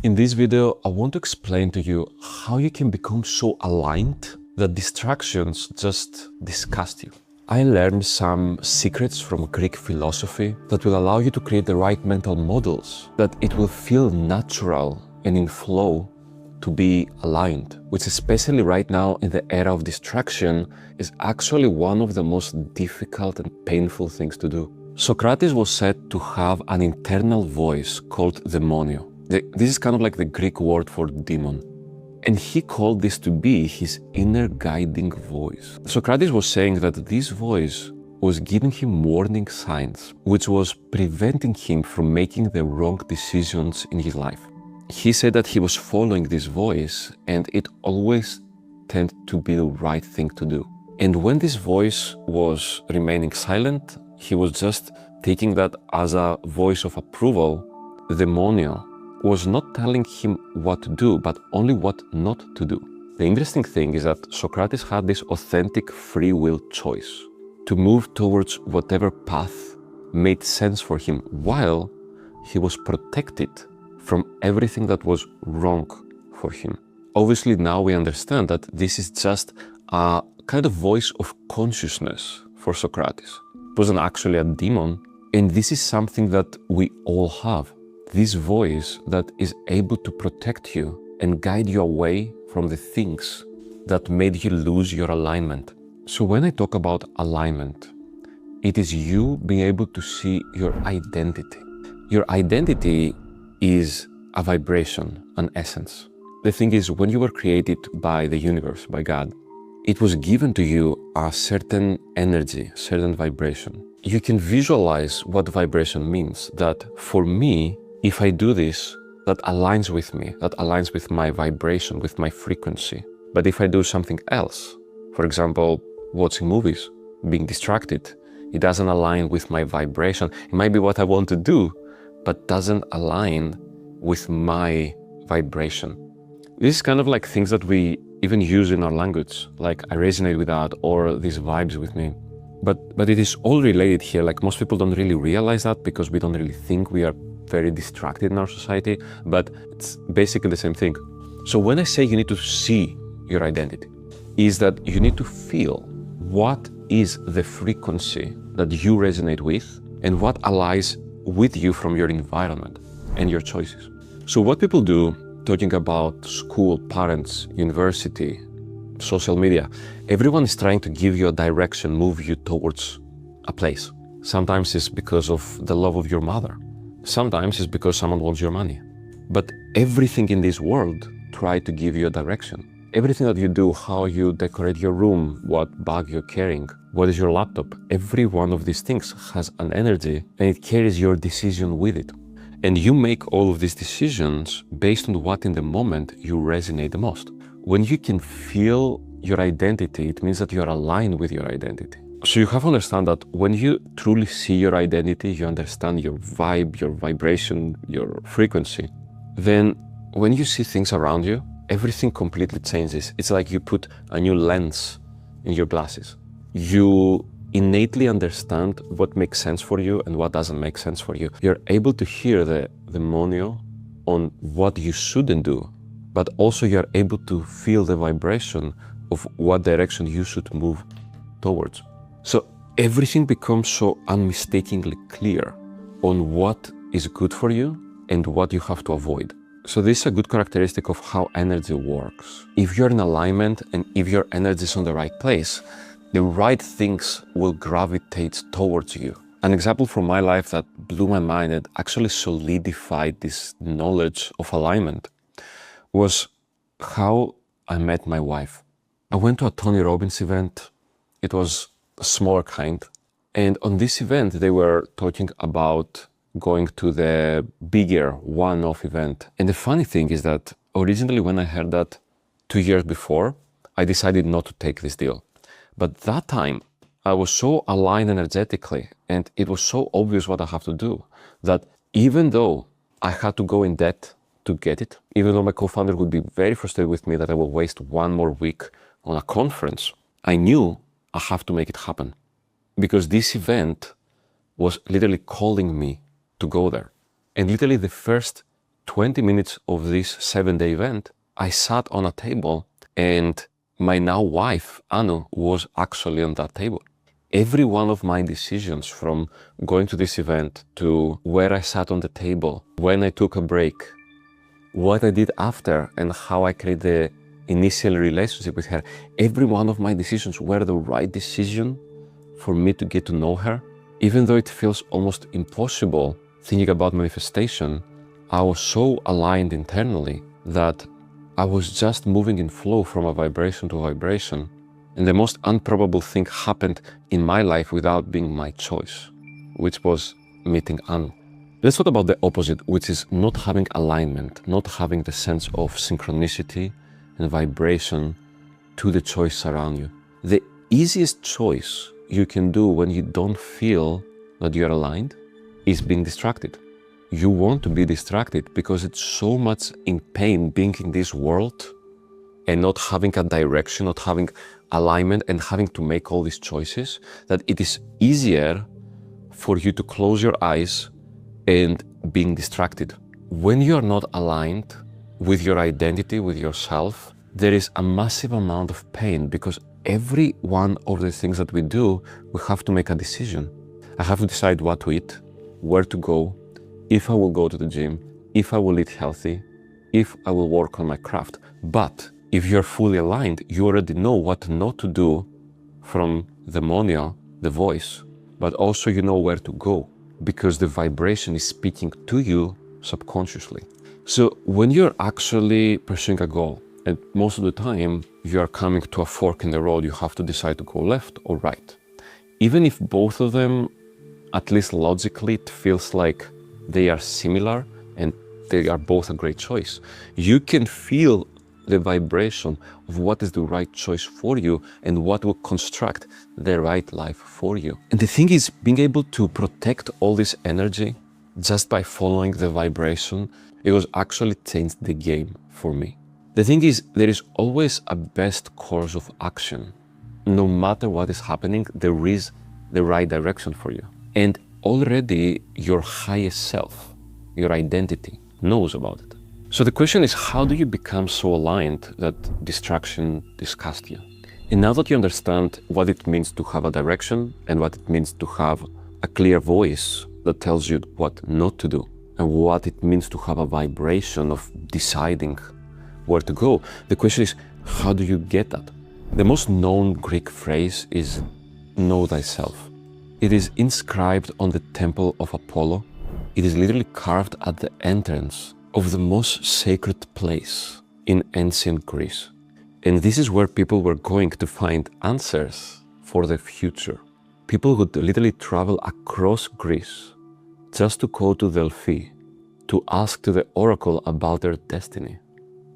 In this video, I want to explain to you how you can become so aligned that distractions just disgust you. I learned some secrets from Greek philosophy that will allow you to create the right mental models, that it will feel natural and in flow to be aligned, which especially right now in the era of distraction is actually one of the most difficult and painful things to do. Socrates was said to have an internal voice called Daemonion. This is kind of like the Greek word for demon. And he called this to be his inner guiding voice. Socrates was saying that this voice was giving him warning signs, which was preventing him from making the wrong decisions in his life. He said that he was following this voice and it always tended to be the right thing to do. And when this voice was remaining silent, he was just taking that as a voice of approval. The Daemonion was not telling him what to do, but only what not to do. The interesting thing is that Socrates had this authentic free will choice to move towards whatever path made sense for him while he was protected from everything that was wrong for him. Obviously, now we understand that this is just a kind of voice of consciousness for Socrates. It wasn't actually a demon, and this is something that we all have. This voice that is able to protect you and guide you away from the things that made you lose your alignment. So when I talk about alignment, it is you being able to see your identity. Your identity is a vibration, an essence. The thing is, when you were created by the universe, by God, it was given to you a certain energy, certain vibration. You can visualize what vibration means, that for me, if I do this, that aligns with me, that aligns with my vibration, with my frequency. But if I do something else, for example, watching movies, being distracted, it doesn't align with my vibration. It might be what I want to do, but doesn't align with my vibration. This is kind of like things that we even use in our language, like I resonate with that, or these vibes with me. But it is all related here. Like most people don't really realize that because we don't really think we are very distracted in our society, but it's basically the same thing. So when I say you need to see your identity, is that you need to feel what is the frequency that you resonate with and what aligns with you from your environment and your choices. So what people do, talking about school, parents, university, social media, everyone is trying to give you a direction, move you towards a place. Sometimes it's because of the love of your mother. Sometimes it's because someone wants your money. But everything in this world tries to give you a direction. Everything that you do, how you decorate your room, what bag you're carrying, what is your laptop, every one of these things has an energy and it carries your decision with it. And you make all of these decisions based on what in the moment you resonate the most. When you can feel your identity, it means that you're aligned with your identity. So you have to understand that when you truly see your identity, you understand your vibe, your vibration, your frequency, then when you see things around you, everything completely changes. It's like you put a new lens in your glasses. You innately understand what makes sense for you and what doesn't make sense for you. You're able to hear the Daemonion on what you shouldn't do, but also you're able to feel the vibration of what direction you should move towards. So everything becomes so unmistakably clear on what is good for you and what you have to avoid. So this is a good characteristic of how energy works. If you're in alignment and if your energy is on the right place, the right things will gravitate towards you. An example from my life that blew my mind and actually solidified this knowledge of alignment was how I met my wife. I went to a Tony Robbins event. It was a smaller kind. And on this event, they were talking about going to the bigger one-off event. And the funny thing is that originally when I heard that 2 years before, I decided not to take this deal. But that time, I was so aligned energetically and it was so obvious what I have to do that even though I had to go in debt to get it, even though my co-founder would be very frustrated with me that I will waste one more week on a conference, I knew I have to make it happen because this event was literally calling me to go there. And literally the first 20 minutes of this 7-day event, I sat on a table and my now wife, Anu, was actually on that table. Every one of my decisions, from going to this event to where I sat on the table, when I took a break, what I did after, and how I created the initial relationship with her, every one of my decisions were the right decision for me to get to know her. Even though it feels almost impossible thinking about manifestation, I was so aligned internally that I was just moving in flow from a vibration to vibration. And the most improbable thing happened in my life without being my choice, which was meeting Anu. Let's talk about the opposite, which is not having alignment, not having the sense of synchronicity and vibration to the choice around you. The easiest choice you can do when you don't feel that you're aligned is being distracted. You want to be distracted because it's so much in pain being in this world and not having a direction, not having alignment, and having to make all these choices, that it is easier for you to close your eyes and being distracted. When you are not aligned with your identity, with yourself, there is a massive amount of pain, because every one of the things that we do, we have to make a decision. I have to decide what to eat, where to go, if I will go to the gym, if I will eat healthy, if I will work on my craft. But if you're fully aligned, you already know what not to do from the monia, the voice, but also you know where to go, because the vibration is speaking to you subconsciously. So when you're actually pursuing a goal, and most of the time you are coming to a fork in the road, you have to decide to go left or right. Even if both of them, at least logically, it feels like they are similar and they are both a great choice, you can feel the vibration of what is the right choice for you and what will construct the right life for you. And the thing is, being able to protect all this energy just by following the vibration, it was actually changed the game for me. The thing is, there is always a best course of action. No matter what is happening, there is the right direction for you. And already your highest self, your identity, knows about it. So the question is, how do you become so aligned that distraction disgusts you? And now that you understand what it means to have a direction and what it means to have a clear voice that tells you what not to do, and what it means to have a vibration of deciding where to go, the question is, how do you get that? The most known Greek phrase is know thyself. It is inscribed on the temple of Apollo. It is literally carved at the entrance of the most sacred place in ancient Greece. And this is where people were going to find answers for the future. People would literally travel across Greece just to go to Delphi to ask to the oracle about their destiny,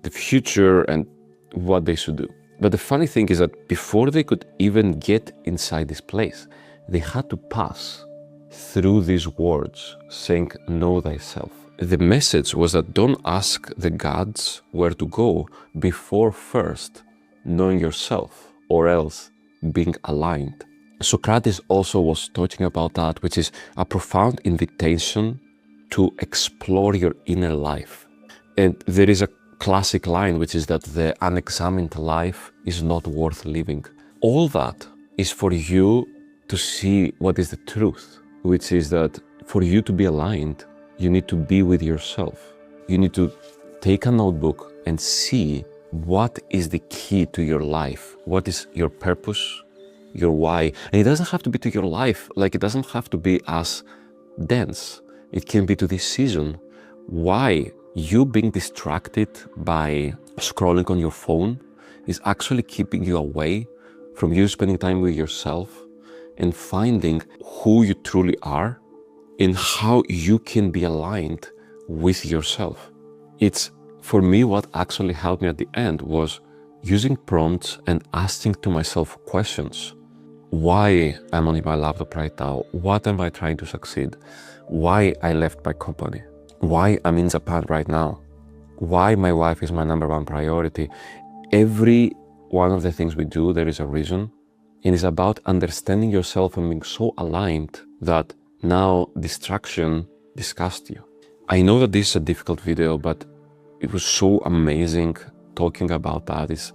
the future, and what they should do. But the funny thing is that before they could even get inside this place, they had to pass through these words saying, know thyself. The message was that don't ask the gods where to go before first knowing yourself, or else being aligned. Socrates also was talking about that, which is a profound invitation to explore your inner life. And there is a classic line, which is that the unexamined life is not worth living. All that is for you to see what is the truth, which is that for you to be aligned, you need to be with yourself. You need to take a notebook and see what is the key to your life. What is your purpose, your why? And it doesn't have to be to your life, like it doesn't have to be as dense. It can be to this season. Why you being distracted by scrolling on your phone is actually keeping you away from you spending time with yourself and finding who you truly are and how you can be aligned with yourself. It's, for me, what actually helped me at the end was using prompts and asking to myself questions. Why am I on my laptop right now? What am I trying to succeed? Why I left my company? Why I'm in Japan right now? Why my wife is my #1 priority? Every one of the things we do, there is a reason. And it's about understanding yourself and being so aligned that now distraction disgusts you. I know that this is a difficult video, but it was so amazing talking about that. It's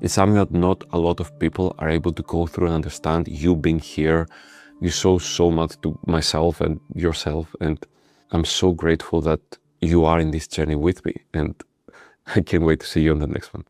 something that not a lot of people are able to go through and understand. You being here, you show so much to myself and yourself, and I'm so grateful that you are in this journey with me, and I can't wait to see you on the next one.